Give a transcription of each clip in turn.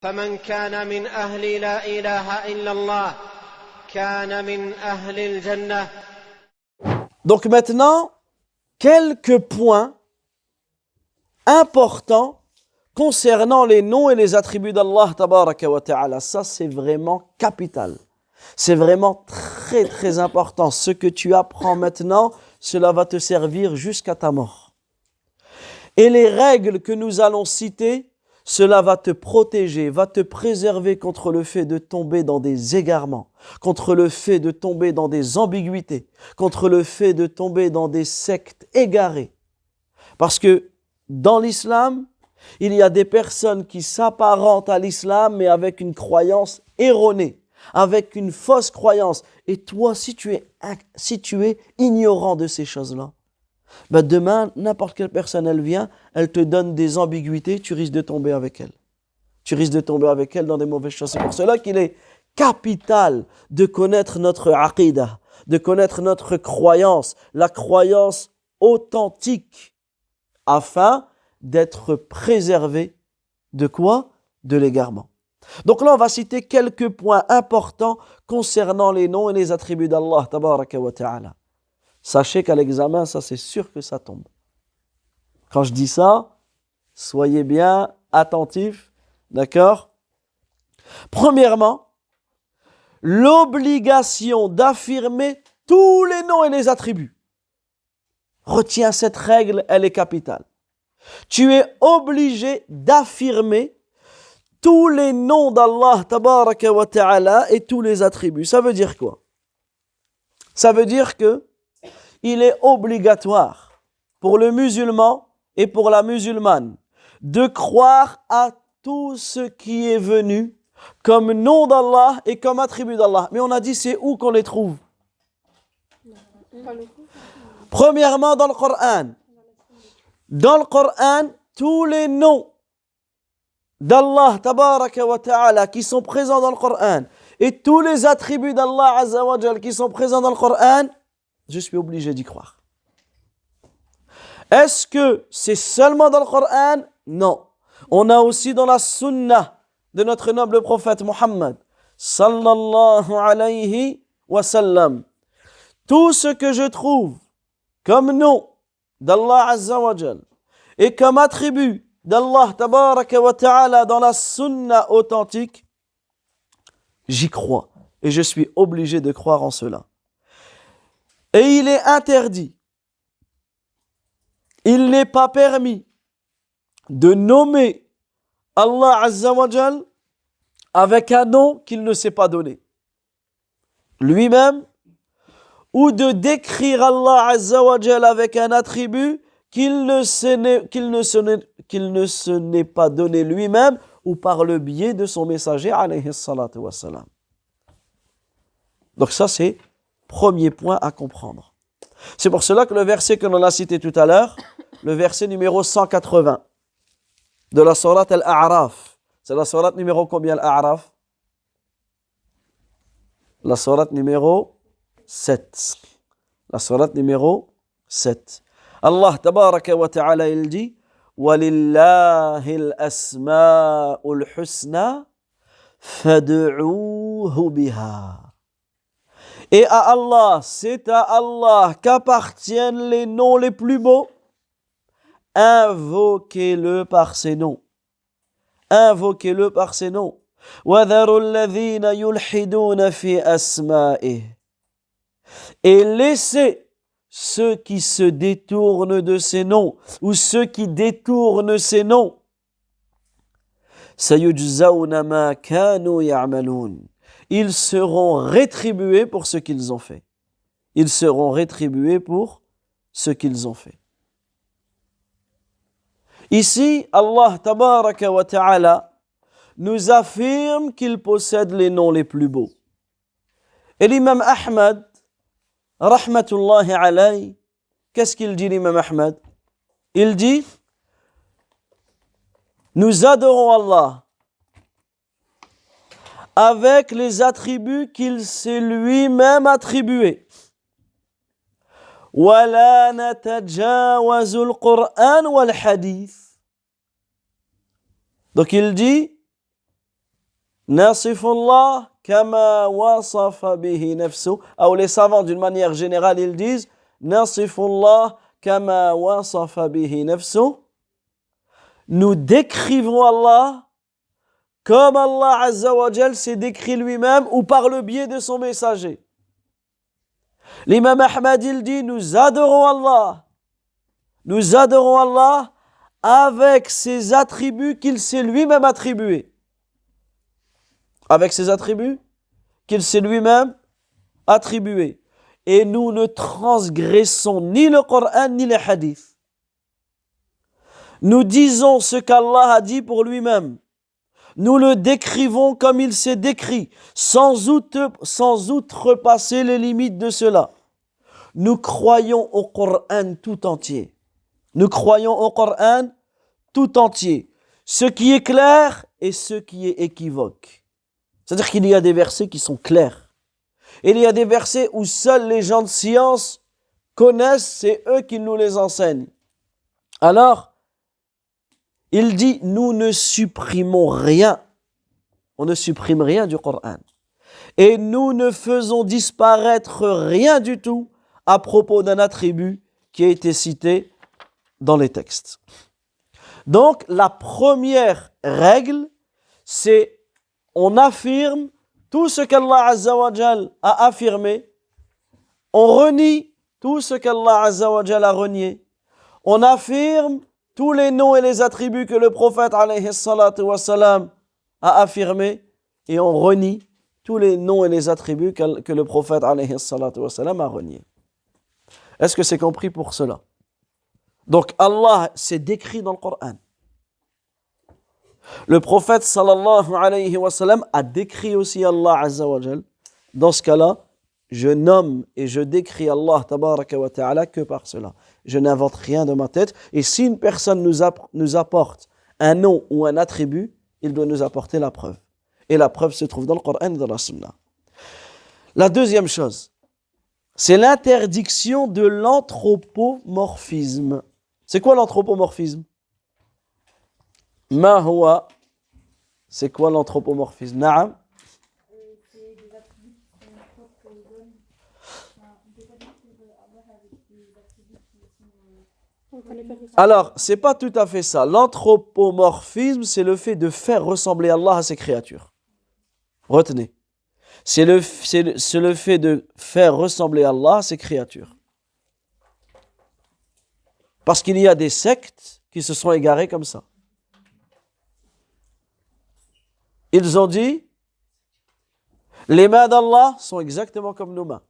فمن كان من أهل لا إله إلا الله كان من أهل الجنة. Donc maintenant, quelques points importants concernant les noms et les attributs d'Allah tabaraka wa ta'ala. Ça, c'est vraiment capital. C'est vraiment très très important. Ce que tu apprends maintenant, cela va te servir jusqu'à ta mort. Et les règles que nous allons citer, cela va te protéger, va te préserver contre le fait de tomber dans des égarements, contre le fait de tomber dans des ambiguïtés, contre le fait de tomber dans des sectes égarées. Parce que dans l'islam, il y a des personnes qui s'apparentent à l'islam, mais avec une croyance erronée, avec une fausse croyance. Et toi, si tu es ignorant de ces choses-là, ben demain, n'importe quelle personne, elle vient, elle te donne des ambiguïtés, tu risques de tomber avec elle. Tu risques de tomber avec elle dans des mauvaises choses. C'est pour cela qu'il est capital de connaître notre aqidah, de connaître notre croyance, la croyance authentique, afin d'être préservé de quoi? De l'égarement. Donc là, on va citer quelques points importants concernant les noms et les attributs d'Allah, tabaraka wa ta'ala. Sachez qu'à l'examen, ça c'est sûr que ça tombe. Quand je dis ça, soyez bien attentifs, d'accord? Premièrement, l'obligation d'affirmer tous les noms et les attributs. Retiens cette règle, elle est capitale. Tu es obligé d'affirmer tous les noms d'Allah tabaraka wa ta'ala et tous les attributs. Ça veut dire quoi? Ça veut dire que il est obligatoire pour le musulman et pour la musulmane de croire à tout ce qui est venu comme nom d'Allah et comme attribut d'Allah. Mais on a dit c'est où qu'on les trouve? Premièrement dans le Coran. Dans le Coran, tous les noms d'Allah tabaraka wa ta'ala qui sont présents dans le Coran et tous les attributs d'Allah azza wa jal qui sont présents dans le Coran, je suis obligé d'y croire. Est-ce que c'est seulement dans le Coran? Non. On a aussi dans la Sunna de notre noble prophète Muhammad sallallahu alayhi wa sallam. Tout ce que je trouve comme nom d'Allah azza wa jal et comme attribut d'Allah tabaraka wa ta'ala dans la Sunna authentique, j'y crois et je suis obligé de croire en cela. Et il est interdit, il n'est pas permis de nommer Allah Azza wa Jal avec un nom qu'il ne s'est pas donné lui-même, ou de décrire Allah Azza wa Jal avec un attribut qu'il ne se n'est pas donné lui-même ou par le biais de son messager alayhi salatu wa salam. Donc ça c'est premier point à comprendre. C'est pour cela que le verset que l'on a cité tout à l'heure, le verset numéro 180 de la sourate Al-A'raf, c'est la sourate numéro combien Al-A'raf? La sourate numéro 7. La sourate numéro 7. Allah tabaraka wa ta'ala il dit وَلِلَّهِ الْأَسْمَاءُ الْحُسْنَى فَادْعُوهُ بِهَا. Et à Allah, c'est à Allah qu'appartiennent les noms les plus beaux. Invoquez-le par ses noms. Invoquez-le par ses noms. وَذَرُوا الَّذِينَ يُلْحِدُونَ فِي أَسْمَائِهِ. Et laissez ceux qui se détournent de ses noms ou ceux qui détournent ses noms. سَيُجْزَوْنَ مَا كَانُوا يَعْمَلُونَ. Ils seront rétribués pour ce qu'ils ont fait. Ils seront rétribués pour ce qu'ils ont fait. Ici, Allah tabaraka wa ta'ala nous affirme qu'il possède les noms les plus beaux. Et l'imam Ahmad, rahmatullahi alayhi, qu'est-ce qu'il dit l'imam Ahmad? Il dit, nous adorons Allah avec les attributs qu'il s'est lui-même attribués. وَلَا نَتَجَاوَزُ الْقُرْآنَ وَالْحَدِيثِ. Donc il dit, نصف الله كما وصف به نفسه. Ou les savants d'une manière générale ils disent نصف الله كما وصف به نفسه. Nous décrivons Allah comme Allah Azza wa Jal s'est décrit lui-même ou par le biais de son messager. L'imam Ahmad il dit nous adorons Allah avec ses attributs qu'il s'est lui-même attribués. Avec ses attributs qu'il s'est lui-même attribués. Et nous ne transgressons ni le Coran ni les hadiths. Nous disons ce qu'Allah a dit pour lui-même. Nous le décrivons comme il s'est décrit, sans outrepasser les limites de cela. Nous croyons au Coran tout entier. Nous croyons au Coran tout entier. Ce qui est clair et ce qui est équivoque. C'est-à-dire qu'il y a des versets qui sont clairs. Et il y a des versets où seuls les gens de science connaissent, c'est eux qui nous les enseignent. Alors, il dit, nous ne supprimons rien. On ne supprime rien du Coran. Et nous ne faisons disparaître rien du tout à propos d'un attribut qui a été cité dans les textes. Donc, la première règle, c'est on affirme tout ce qu'Allah Azza wa Jal a affirmé, on renie tout ce qu'Allah Azza wa Jal a renié, on affirme tous les noms et les attributs que le prophète alayhi salatu wa salam a affirmés et on renie tous les noms et les attributs que le prophète alayhi salatu wa salam a reniés. Est-ce que c'est compris pour cela? Donc Allah s'est décrit dans le Coran. Le prophète sallallahu alayhi wa sallam a décrit aussi Allah azza wa jal. Dans ce cas-là, je nomme et je décris Allah tabaraka wa ta'ala que par cela. Je n'invente rien de ma tête. Et si une personne nous apporte un nom ou un attribut, il doit nous apporter la preuve. Et la preuve se trouve dans le Coran et dans la Sunna. La deuxième chose, c'est l'interdiction de l'anthropomorphisme. C'est quoi l'anthropomorphisme? Ma huwa, c'est quoi l'anthropomorphisme? Naam. C'est des attributs qui sont propres aux hommes. Enfin, on ne peut pas dire que Allah avec des attributs qui sont... Alors, c'est pas tout à fait ça. L'anthropomorphisme, c'est le fait de faire ressembler Allah à ses créatures. Retenez. C'est le fait de faire ressembler Allah à ses créatures. Parce qu'il y a des sectes qui se sont égarées comme ça. Ils ont dit, les mains d'Allah sont exactement comme nos mains.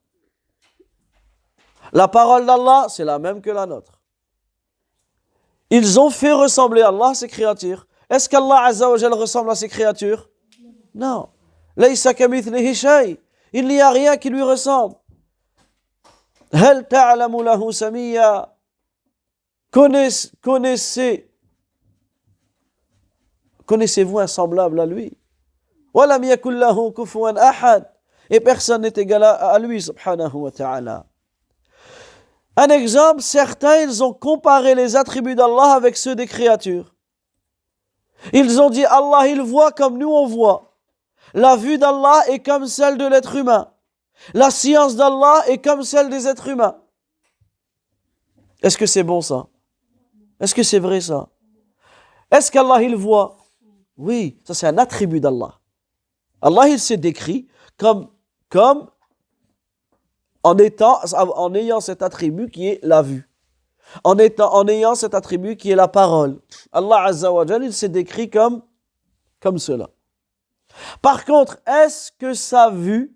La parole d'Allah, c'est la même que la nôtre. Ils ont fait ressembler Allah à ses créatures. Est-ce qu'Allah Azza wa Jal ressemble à ses créatures? Non. Laysa kamithlihi shay. Il n'y a rien qui lui ressemble. Hal ta'lamu lahu samiyya. Connaissez-vous un semblable à lui? Walam yakul lahu kufuwan ahad. Et personne n'est égal à lui, subhanahu wa ta'ala. Un exemple, certains, ils ont comparé les attributs d'Allah avec ceux des créatures. Ils ont dit, Allah, il voit comme nous on voit. La vue d'Allah est comme celle de l'être humain. La science d'Allah est comme celle des êtres humains. Est-ce que c'est bon ça? Est-ce que c'est vrai ça? Est-ce qu'Allah il voit? Oui, ça c'est un attribut d'Allah. Allah il s'est décrit comme en ayant cet attribut qui est la vue. En ayant cet attribut qui est la parole. Allah Azza wa Jal il s'est décrit comme cela. Par contre, est-ce que sa vue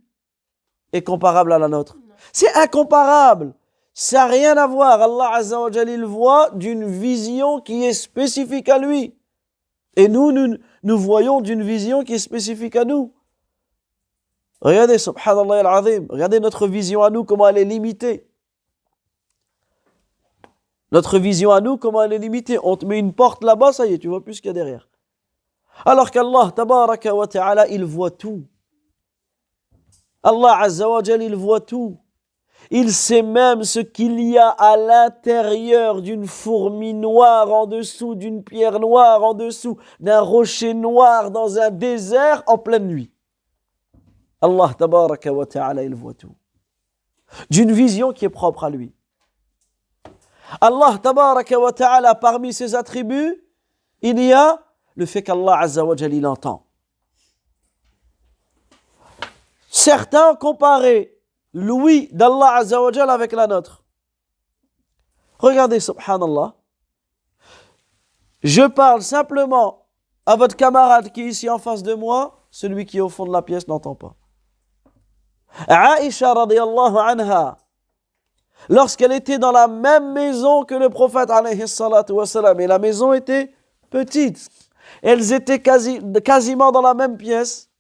est comparable à la nôtre? C'est incomparable. Ça n'a rien à voir. Allah Azza wa Jal, il voit d'une vision qui est spécifique à lui. Et nous voyons d'une vision qui est spécifique à nous. Regardez, subhanallah al-azim, regardez notre vision à nous, comment elle est limitée. Notre vision à nous, comment elle est limitée. On te met une porte là-bas, ça y est, tu vois plus ce qu'il y a derrière. Alors qu'Allah, tabaraka wa ta'ala, il voit tout. Allah Azza wa Jal, il voit tout. Il sait même ce qu'il y a à l'intérieur d'une fourmi noire, en dessous d'une pierre noire, en dessous d'un rocher noir dans un désert en pleine nuit. Allah tabaraka wa ta'ala, il voit tout. D'une vision qui est propre à lui. Allah tabaraka wa ta'ala, parmi ses attributs, il y a le fait qu'Allah azza wa jalla, il entend. Certains comparaient l'ouïe d'Allah azza wa jalla avec la nôtre. Regardez, subhanallah. Je parle simplement à votre camarade qui est ici en face de moi, celui qui est au fond de la pièce n'entend pas. Aïcha radiyallahu anha, lorsqu'elle était dans la même maison que le prophète alayhi salatu wa salam, et la maison était petite, elles étaient quasiment dans la même pièce,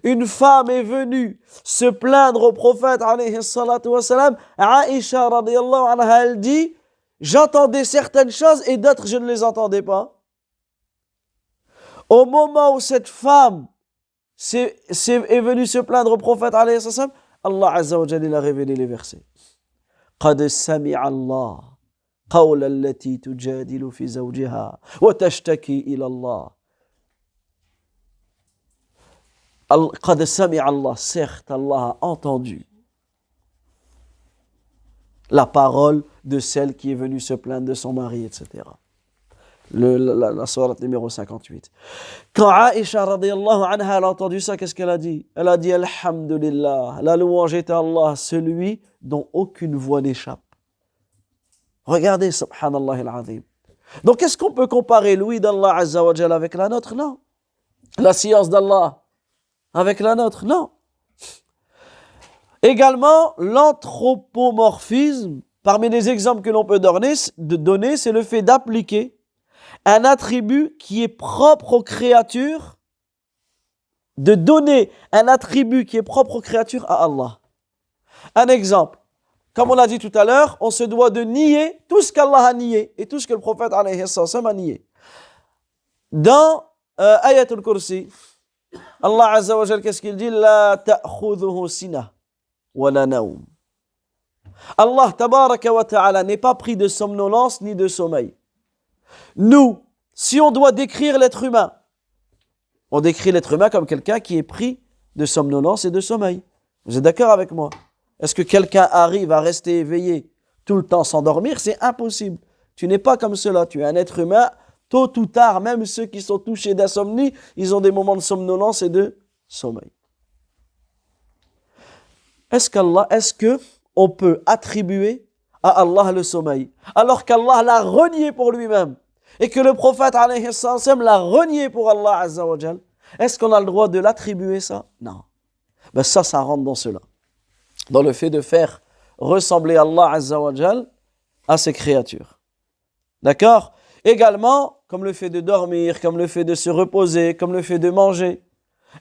une femme est venue se plaindre au prophète alayhi salatu wa salam. Aïcha radiyallahu anha, elle dit, j'entendais certaines choses et d'autres je ne les entendais pas. Au moment où cette femme est venue se plaindre au prophète alayhi salam, Allah azza wa jalla a révélé les versets. قد سمع الله قول التي تجادل في زوجها وتشتكي إلى الله. قد سمع الله, certes Allah a entendu la parole de celle qui est venue se plaindre de son mari, etc. La sourate numéro 58. Quand Aïcha radiyallahu anha a entendu ça, qu'est-ce qu'elle a dit? Elle a dit Alhamdulillah, la louange est à Allah, celui dont aucune voix n'échappe. Regardez, subhanallah al-azim. Donc, est-ce qu'on peut comparer l'ouïe d'Allah azza wa jalla avec la nôtre? Non. La science d'Allah avec la nôtre? Non. Également, l'anthropomorphisme, parmi les exemples que l'on peut donner, c'est le fait d'appliquer un attribut qui est propre aux créatures, de donner un attribut qui est propre aux créatures à Allah. Un exemple, comme on l'a dit tout à l'heure, on se doit de nier tout ce qu'Allah a nié et tout ce que le prophète alayhi sallam a nié. Dans Ayatul Kursi, Allah azza wa jalla, qu'est-ce qu'il dit? La ta'khudhuhu sina wa la naum. Allah tabaraka wa ta'ala n'est pas pris de somnolence ni de sommeil. Nous, si on doit décrire l'être humain, on décrit l'être humain comme quelqu'un qui est pris de somnolence et de sommeil. Vous êtes d'accord avec moi? Est-ce que quelqu'un arrive à rester éveillé tout le temps sans dormir? C'est impossible. Tu n'es pas comme cela. Tu es un être humain. Tôt ou tard, même ceux qui sont touchés d'insomnie, ils ont des moments de somnolence et de sommeil. Est-ce qu'on peut attribuer à Allah le sommeil, alors qu'Allah l'a renié pour lui-même et que le prophète alayhi sallam l'a renié pour Allah azza wa jal? Est-ce qu'on a le droit de l'attribuer ça? Non. Ben ça rentre dans cela, dans le fait de faire ressembler Allah azza wa jal à ses créatures. D'accord? Également, comme le fait de dormir, comme le fait de se reposer, comme le fait de manger.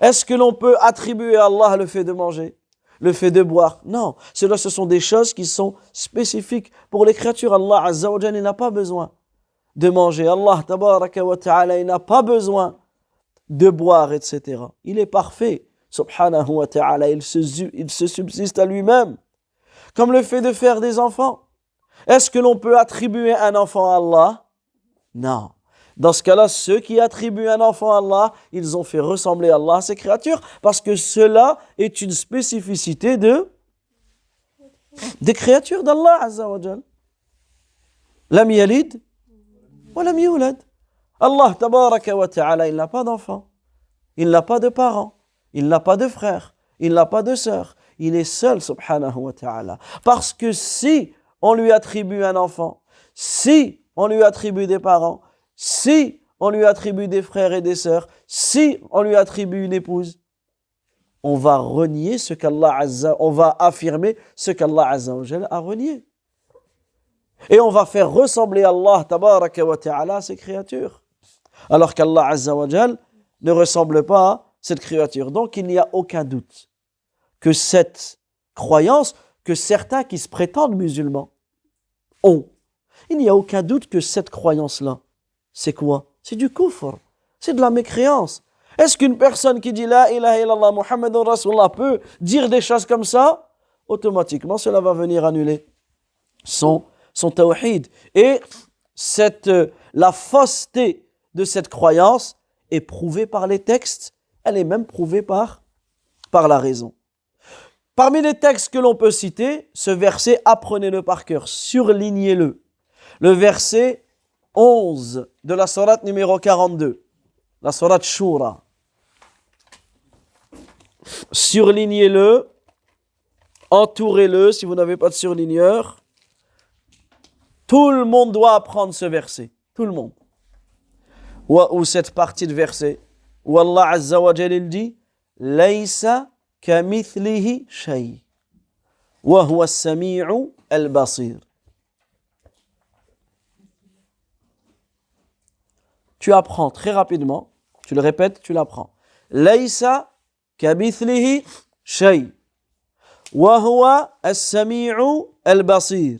Est-ce que l'on peut attribuer à Allah le fait de manger, le fait de boire? Non, ce sont des choses qui sont spécifiques pour les créatures. Allah azza wa jalla, il n'a pas besoin de manger. Allah tabaraka wa ta'ala, il n'a pas besoin de boire, etc. Il est parfait, subhanahu wa ta'ala, il se subsiste à lui-même. Comme le fait de faire des enfants. Est-ce que l'on peut attribuer un enfant à Allah? Non. Dans ce cas-là, ceux qui attribuent un enfant à Allah, ils ont fait ressembler Allah à ses créatures, parce que cela est une spécificité des créatures d'Allah azza wa jal. Lam yalid wa lam yulad. Allah tabaraka wa ta'ala, il n'a pas d'enfant, il n'a pas de parents, il n'a pas de frères, il n'a pas de sœurs, il est seul subhanahu wa ta'ala. Parce que si on lui attribue un enfant, si on lui attribue des parents, si on lui attribue des frères et des sœurs, si on lui attribue une épouse, on va renier on va affirmer ce qu'Allah azza wa jalla a renié. Et on va faire ressembler Allah tabaraka wa ta'ala à ses créatures. Alors qu'Allah azza wa jalla ne ressemble pas à cette créature. Donc il n'y a aucun doute que cette croyance que certains qui se prétendent musulmans ont, il n'y a aucun doute que cette croyance-là, c'est quoi? C'est du kufr, c'est de la mécréance. Est-ce qu'une personne qui dit La ilaha illallah Muhammadun Rasulullah peut dire des choses comme ça? automatiquement cela va venir annuler son tawhid. Et la fausseté de cette croyance est prouvée par les textes, elle est même prouvée par la raison. Parmi les textes que l'on peut citer, ce verset, apprenez-le par cœur, surlignez-le. Le verset 11 de la sourate numéro 42, la sourate Shura. Surlignez-le, entourez-le si vous n'avez pas de surligneur. Tout le monde doit apprendre ce verset, tout le monde. Ou cette partie de verset où Allah Azza wa Jalla il dit « Laysa kamithlihi shay, wa huwa as-sami'u al-basir » Tu apprends très rapidement, tu le répètes, tu l'apprends. « Laysa kamithlihi shay, wa huwa as-sami'u al-basir »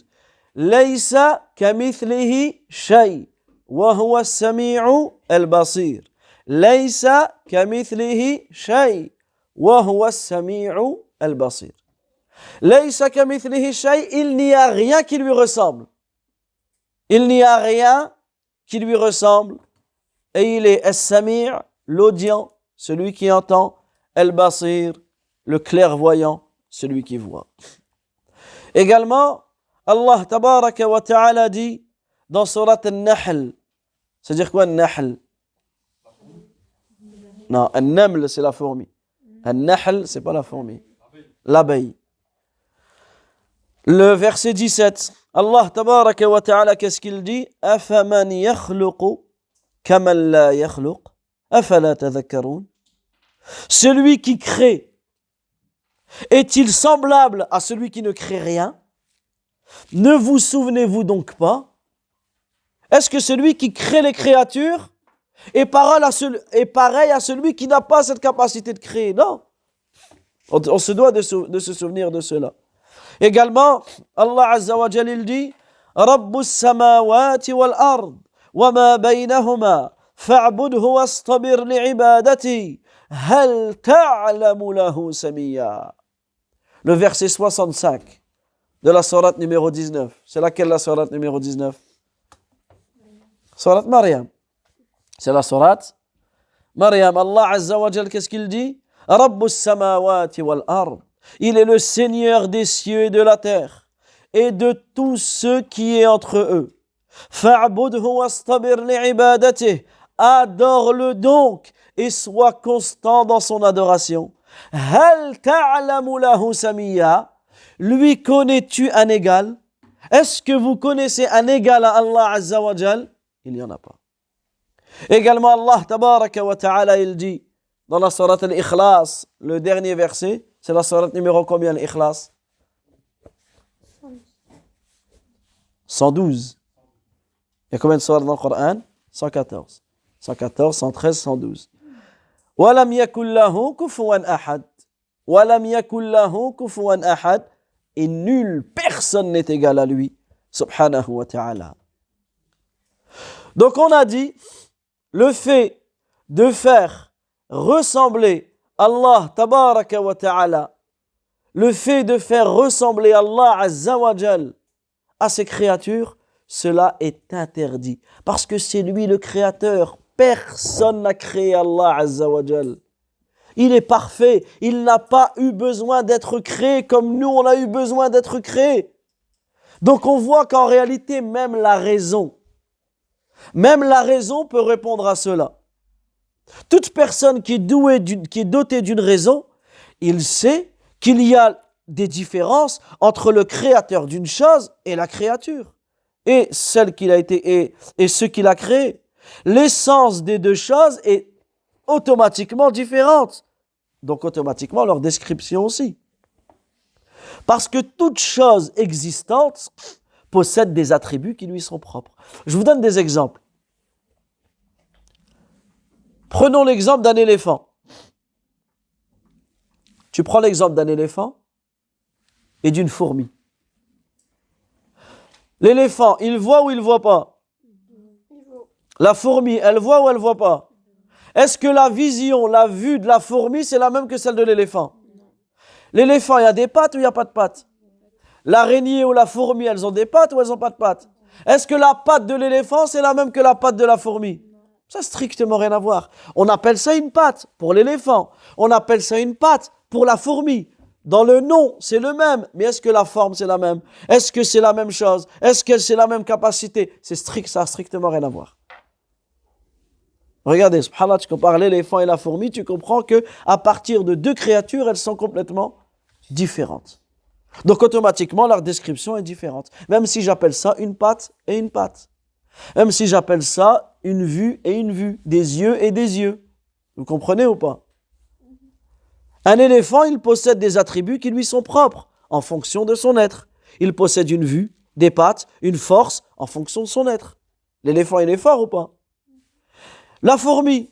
ليس كمثله شيء وهو السميع البصير ليس كمثله شيء وهو السميع البصير ليس كمثله شيء il n'y a rien qui lui ressemble il n'y a rien qui lui ressemble et il est as-sami' l'audient celui qui entend al-basir le clairvoyant celui qui voit également Allah tabaraka wa ta'ala dit dans surat An-Nahl, c'est-à-dire quoi An-Nahl? Non, An-Naml c'est la fourmi. An-Nahl c'est pas la fourmi, l'abeille. Le verset 17, Allah tabaraka wa ta'ala qu'est-ce qu'il dit? Afaman yakhluqu kaman la yakhluq afala tadhakkarun. Celui qui crée est-il semblable à celui qui ne crée rien? Ne vous souvenez-vous donc pas? Est-ce que celui qui crée les créatures est pareil à celui qui n'a pas cette capacité de créer? Non. On se doit de se souvenir de cela. Également, Allah Azza wa Jalla il dit Rabbus samawati wal ard wa ma baynahuma fa'budhu wastabir li'ibadati hal ta'lamu lahu samiyya. Le verset 65 de la sourate numéro 19. C'est laquelle la sourate numéro 19? Sourate Maryam. C'est la sourate Maryam. Allah Azza wa Jal, qu'est-ce qu'il dit? Rabbus samawati wal ard. Il est le Seigneur des cieux et de la terre et de tout ce qui est entre eux. Fa'budhu wastabir li'ibadatihi. Adore-le donc et sois constant dans son adoration. Hal ta'lamu lahu samiyya. Lui connais-tu un égal? Est-ce que vous connaissez un égal à Allah Azza wa Jal? Il n'y en a pas. Également Allah Tabaraka wa Ta'ala il dit dans la sourate Al-Ikhlas, le dernier verset, c'est la sourate numéro combien l'Ikhlas? 112. Il y a combien de sourates dans le Coran? 114. 114, 113, 112. وَلَمْ يَكُنْ لَهُ كُفُوًا أَحَدٌ وَلَمْ يَكُنْ لَهُ كُفُوًا أَحَدٌ. Et nul, personne n'est égal à lui, subhanahu wa ta'ala. Donc on a dit, le fait de faire ressembler Allah tabaraka wa ta'ala, le fait de faire ressembler Allah azza wa jal à ses créatures, cela est interdit. Parce que c'est lui le créateur, personne n'a créé Allah azza wa jal. Il est parfait, il n'a pas eu besoin d'être créé comme nous on a eu besoin d'être créé. Donc on voit qu'en réalité même la raison peut répondre à cela. Toute personne qui est dotée d'une raison, il sait qu'il y a des différences entre le créateur d'une chose et la créature, et celle qu'il a été et ce qu'il a créé. L'essence des deux choses est automatiquement différente. Donc automatiquement leur description aussi. Parce que toute chose existante possède des attributs qui lui sont propres. Je vous donne des exemples. Prenons l'exemple d'un éléphant. Tu prends l'exemple d'un éléphant et d'une fourmi. L'éléphant, il voit ou il ne voit pas? La fourmi, elle voit ou elle ne voit pas? Est-ce que la vue de la fourmi, c'est la même que celle de l'éléphant? L'éléphant, il y a des pattes ou il n'y a pas de pattes? L'araignée ou la fourmi, elles ont des pattes ou elles n'ont pas de pattes? Est-ce que la patte de l'éléphant, c'est la même que la patte de la fourmi? Ça n'a strictement rien à voir. On appelle ça une patte pour l'éléphant. On appelle ça une patte pour la fourmi. Dans le nom, c'est le même. Mais est-ce que la forme, c'est la même? Est-ce que c'est la même chose? Est-ce que c'est la même capacité? Ça n'a strictement rien à voir. Regardez, subhanallah, tu compares l'éléphant et la fourmi, tu comprends que à partir de deux créatures, elles sont complètement différentes. Donc automatiquement, leur description est différente. Même si j'appelle ça une patte et une patte. Même si j'appelle ça une vue et une vue, des yeux et des yeux. Vous comprenez ou pas? Un éléphant, il possède des attributs qui lui sont propres en fonction de son être. Il possède une vue, des pattes, une force en fonction de son être. L'éléphant, il est fort ou pas? La fourmi,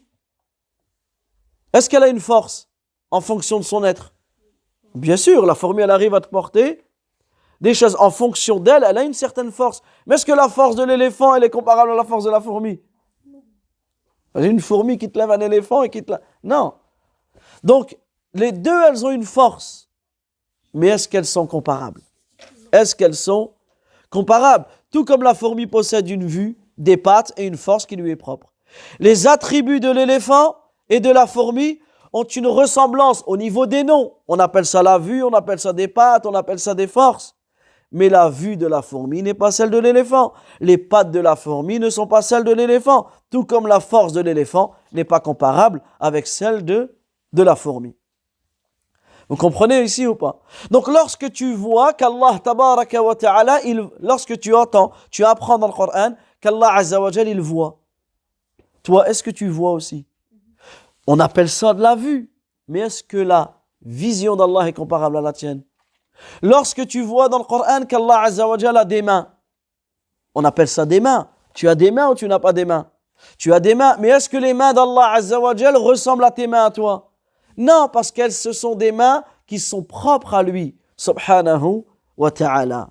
est-ce qu'elle a une force en fonction de son être? Bien sûr, la fourmi, elle arrive à te porter des choses en fonction d'elle, elle a une certaine force. Mais est-ce que la force de l'éléphant, elle est comparable à la force de la fourmi? Une fourmi qui te lève un éléphant et qui te lève... Non. Donc, les deux, elles ont une force. Mais est-ce qu'elles sont comparables? Est-ce qu'elles sont comparables? Tout comme la fourmi possède une vue, des pattes et une force qui lui est propre. Les attributs de l'éléphant et de la fourmi ont une ressemblance au niveau des noms. On appelle ça la vue, on appelle ça des pattes, on appelle ça des forces. Mais la vue de la fourmi n'est pas celle de l'éléphant. Les pattes de la fourmi ne sont pas celles de l'éléphant. Tout comme la force de l'éléphant n'est pas comparable avec celle de la fourmi. Vous comprenez ici ou pas? Donc lorsque tu vois qu'Allah tabaraka wa ta'ala, lorsque tu entends, tu apprends dans le Coran qu'Allah azza wa jal, il voit. Toi, est-ce que tu vois aussi? On appelle ça de la vue. Mais est-ce que la vision d'Allah est comparable à la tienne? Lorsque tu vois dans le Coran qu'Allah azza wa jal a des mains, on appelle ça des mains. Tu as des mains ou tu n'as pas des mains? Tu as des mains, mais est-ce que les mains d'Allah azza wa jal ressemblent à tes mains à toi? Non, parce qu'elles, ce sont des mains qui sont propres à lui, subhanahu wa ta'ala.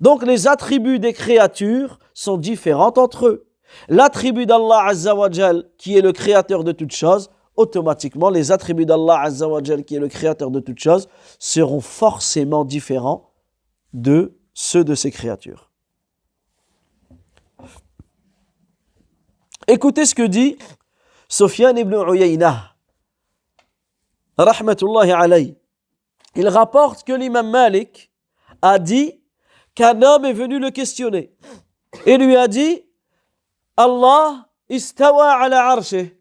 Donc les attributs des créatures sont différents entre eux. L'attribut d'Allah azza wa jal, qui est le créateur de toutes choses, automatiquement les attributs d'Allah azza wa jal, qui est le créateur de toutes choses, seront forcément différents de ceux de ces créatures. Écoutez ce que dit Sufyan ibn Uyayna, rahmatullahi alayhi. Il rapporte que l'imam Malik a dit qu'un homme est venu le questionner et lui a dit: Allah istawa ala arshih.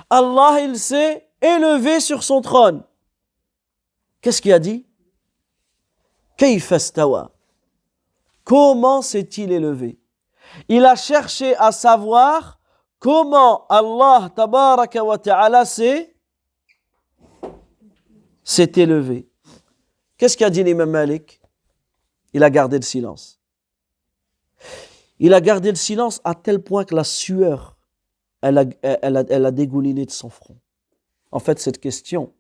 Allah, il s'est élevé sur son trône. Qu'est-ce qu'il a dit? Kayfa istawa. Comment s'est-il élevé? Il a cherché à savoir comment Allah tabaraka wa ta'ala s'est élevé. Qu'est-ce qu'a dit l'imam Malik? Il a gardé le silence. Il a gardé le silence à tel point que la sueur, elle a dégouliné de son front. En fait, cette question,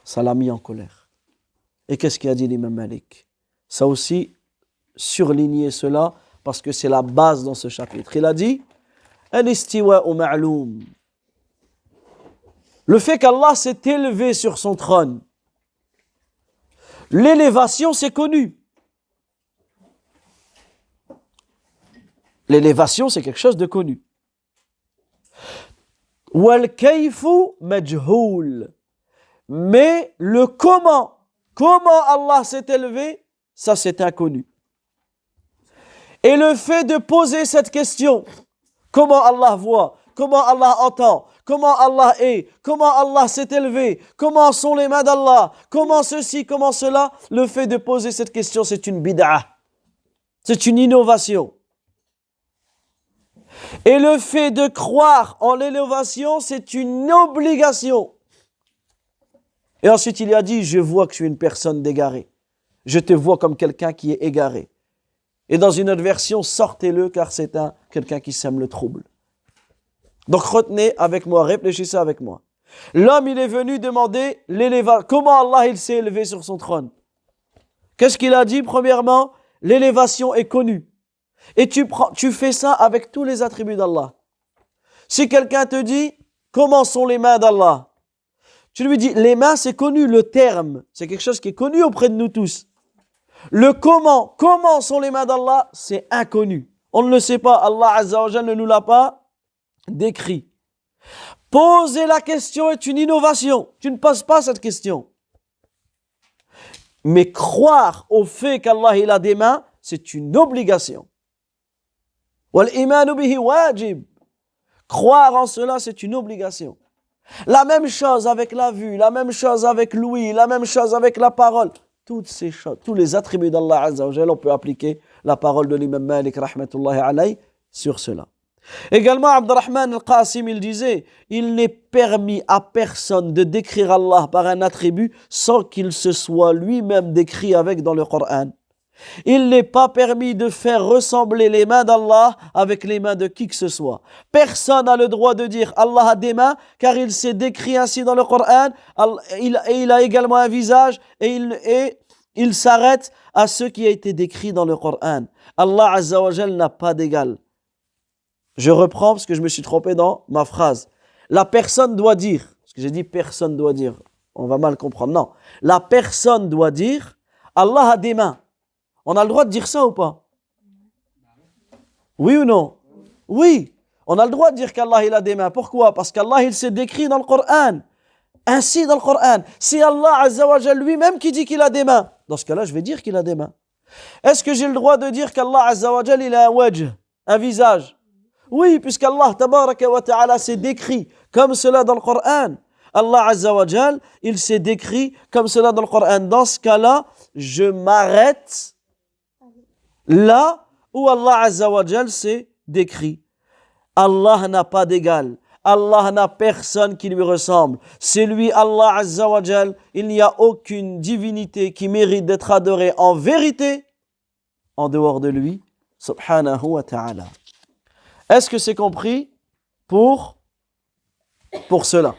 ça l'a mis en colère. Et qu'est-ce qu'a dit l'imam Malik? Ça aussi, surligner cela, parce que c'est la base dans ce chapitre. Il a dit: Al-istiwa'u ma'loum. Le fait qu'Allah s'est élevé sur son trône, l'élévation, c'est connu. L'élévation, c'est quelque chose de connu. Wal kayfu majhoul. Mais le comment Allah s'est élevé, ça c'est inconnu. Et le fait de poser cette question, comment Allah voit, comment Allah entend, comment Allah est, comment Allah s'est élevé, comment sont les mains d'Allah, comment ceci, comment cela, le fait de poser cette question, c'est une bid'ah. C'est une innovation. Et le fait de croire en l'innovation, c'est une obligation. Et ensuite, il a dit: je vois que tu es une personne d'égarée. Je te vois comme quelqu'un qui est égaré. Et dans une autre version, sortez-le car c'est quelqu'un qui sème le trouble. Donc retenez avec moi, réfléchissez avec moi. L'homme, il est venu demander comment Allah il s'est élevé sur son trône. Qu'est-ce qu'il a dit? Premièrement, l'élévation est connue. Et tu fais ça avec tous les attributs d'Allah. Si quelqu'un te dit comment sont les mains d'Allah, Tu lui dis, les mains, c'est connu, le terme, c'est quelque chose qui est connu auprès de nous tous. Le comment sont les mains d'Allah, c'est inconnu. On ne le sait pas, Allah Azza wa Jalla ne nous l'a pas décrit. Poser la question est une innovation. Tu ne poses pas cette question. Mais croire au fait qu'Allah il a des mains, c'est une obligation. Wal-imanu bihi wajib. Croire en cela, c'est une obligation. La même chose avec la vue, la même chose avec l'ouïe, la même chose avec la parole. Toutes ces choses, tous les attributs d'Allah Azza wa Jalla, on peut appliquer la parole de l'imam Malik rahmatullahi alayhi sur cela. Également, Abdurrahman al-Qasim, il disait, il n'est permis à personne de décrire Allah par un attribut sans qu'il se soit lui-même décrit avec dans le Coran. Il n'est pas permis de faire ressembler les mains d'Allah avec les mains de qui que ce soit. Personne n'a le droit de dire Allah a des mains car il s'est décrit ainsi dans le Coran. Il a également un visage et il s'arrête à ce qui a été décrit dans le Coran. Allah Azza wa Jal n'a pas d'égal. Je reprends parce que je me suis trompé dans ma phrase. La personne doit dire, parce que j'ai dit personne doit dire, on va mal comprendre. Non, la personne doit dire Allah a des mains. On a le droit de dire ça ou pas? Oui ou non? Oui, on a le droit de dire qu'Allah il a des mains. Pourquoi? Parce qu'Allah il s'est décrit dans le Coran. Ainsi dans le Coran. C'est Allah Azza wa Jal lui-même qui dit qu'il a des mains. Dans ce cas-là, je vais dire qu'il a des mains. Est-ce que j'ai le droit de dire qu'Allah Azza wa Jal il a un wajh, un visage? Oui, puisqu'Allah tabaraka wa ta'ala s'est décrit comme cela dans le Coran. Allah Azza wa Jal, il s'est décrit comme cela dans le Coran. Dans ce cas-là, je m'arrête là où Allah Azza wa Jal s'est décrit. Allah n'a pas d'égal. Allah n'a personne qui lui ressemble. C'est lui, Allah Azza wa Jal. Il n'y a aucune divinité qui mérite d'être adorée en vérité en dehors de lui, subhanahu wa ta'ala. Est-ce que c'est compris pour cela?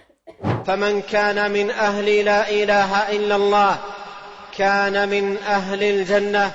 فمن كان من أهل لا إله إلا الله كان من أهل الجنة